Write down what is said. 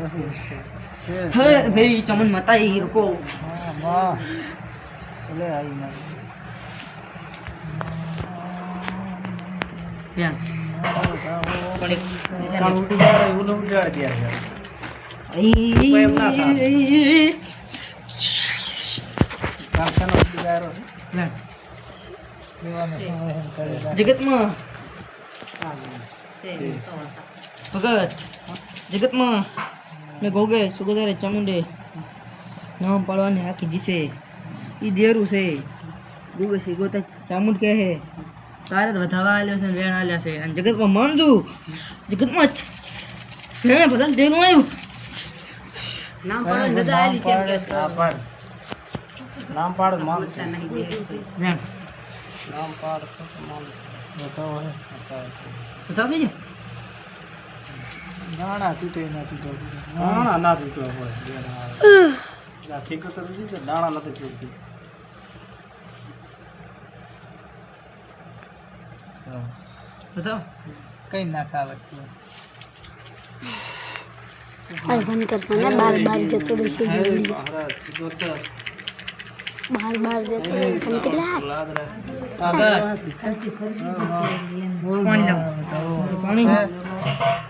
हे भाई चमन मत आई रुको ले आई ना यार पड़े काम उठ जा रहा है वो लोग उड़ दिया है जगत में भगत जगत में मैं गोगे सुगदारे चामुंडे नाम पाड़वाने आखी दिसे ई देरू से गोगे से गोता चामुंड के है तारे तो बतावा आल्यो से वेण आल्या से अन जगत में मानजू जगत में मैं बदल देनो आयो नाम पाड़ो दादा आली से के नाम पाड़ मान नहीं दे नाम पाड़ सब मान बताओ है बताओ सही नाना टूटे ना टूटे नाना ना टूटे हो या सीखो तो जी नाना ना टूटे बताओ कहीं ना खावत भाई बंद करता ना बार बार जतो से बार बार जतो हम किला पानी लो पानी